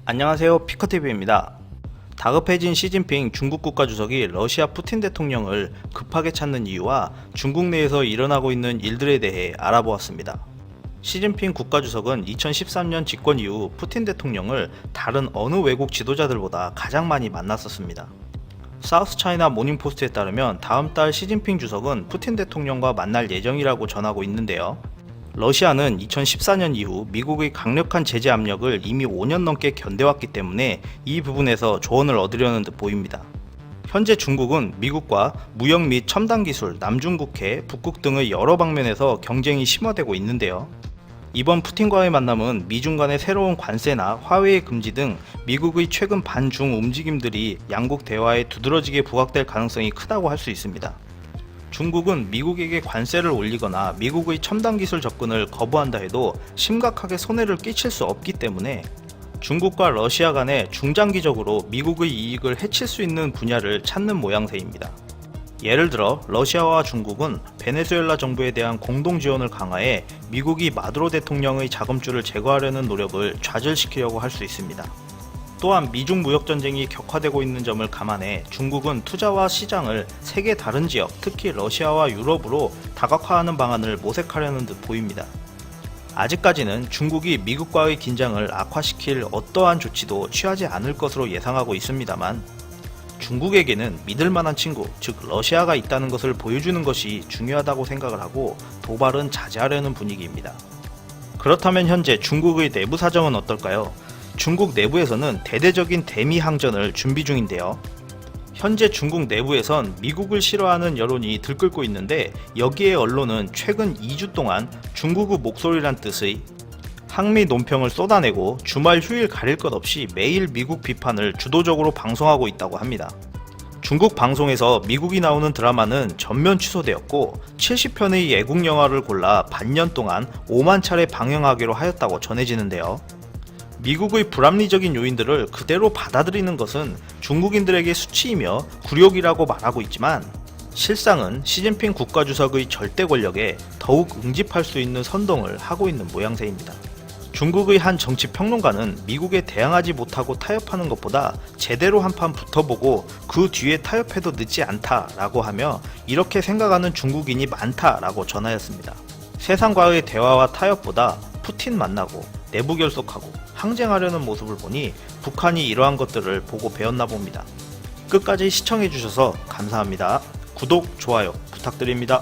안녕하세요, 피커TV입니다. 다급해진 시진핑 중국 국가주석이 러시아 푸틴 대통령을 급하게 찾는 이유와 중국 내에서 일어나고 있는 일들에 대해 알아보았습니다. 시진핑 국가주석은 2013년 집권 이후 푸틴 대통령을 다른 어느 외국 지도자들보다 가장 많이 만났었습니다. 사우스차이나 모닝포스트에 따르면 다음 달 시진핑 주석은 푸틴 대통령과 만날 예정이라고 전하고 있는데요. 러시아는 2014년 이후 미국의 강력한 제재 압력을 이미 5년 넘게 견뎌왔기 때문에 이 부분에서 조언을 얻으려는 듯 보입니다. 현재 중국은 미국과 무역 및 첨단 기술, 남중국해, 북극 등의 여러 방면에서 경쟁이 심화되고 있는데요. 이번 푸틴과의 만남은 미중 간의 새로운 관세나 화웨이 금지 등 미국의 최근 반중 움직임들이 양국 대화에 두드러지게 부각될 가능성이 크다고 할 수 있습니다. 중국은 미국에게 관세를 올리거나 미국의 첨단 기술 접근을 거부한다 해도 심각하게 손해를 끼칠 수 없기 때문에 중국과 러시아 간에 중장기적으로 미국의 이익을 해칠 수 있는 분야를 찾는 모양새입니다. 예를 들어 러시아와 중국은 베네수엘라 정부에 대한 공동 지원을 강화해 미국이 마두로 대통령의 자금줄을 제거하려는 노력을 좌절시키려고 할 수 있습니다. 또한 미중 무역전쟁이 격화되고 있는 점을 감안해 중국은 투자와 시장을 세계 다른 지역, 특히 러시아와 유럽으로 다각화하는 방안을 모색하려는 듯 보입니다. 아직까지는 중국이 미국과의 긴장을 악화시킬 어떠한 조치도 취하지 않을 것으로 예상하고 있습니다만 중국에게는 믿을만한 친구, 즉 러시아가 있다는 것을 보여주는 것이 중요하다고 생각을 하고 도발은 자제하려는 분위기입니다. 그렇다면 현재 중국의 내부 사정은 어떨까요? 중국 내부에서는 대대적인 대미 항전을 준비 중인데요. 현재 중국 내부에선 미국을 싫어하는 여론이 들끓고 있는데 여기에 언론은 최근 2주 동안 중국의 목소리란 뜻의 항미 논평을 쏟아내고 주말 휴일 가릴 것 없이 매일 미국 비판을 주도적으로 방송하고 있다고 합니다. 중국 방송에서 미국이 나오는 드라마는 전면 취소되었고 70편의 애국 영화를 골라 반년 동안 5만 차례 방영하기로 하였다고 전해지는데요. 미국의 불합리적인 요인들을 그대로 받아들이는 것은 중국인들에게 수치이며 굴욕이라고 말하고 있지만 실상은 시진핑 국가주석의 절대 권력에 더욱 응집할 수 있는 선동을 하고 있는 모양새입니다. 중국의 한 정치 평론가는 미국에 대항하지 못하고 타협하는 것보다 제대로 한판 붙어보고 그 뒤에 타협해도 늦지 않다라고 하며 이렇게 생각하는 중국인이 많다라고 전하였습니다. 세상과의 대화와 타협보다 푸틴 만나고 내부 결속하고 항쟁하려는 모습을 보니 북한이 이러한 것들을 보고 배웠나 봅니다. 끝까지 시청해주셔서 감사합니다. 구독, 좋아요 부탁드립니다.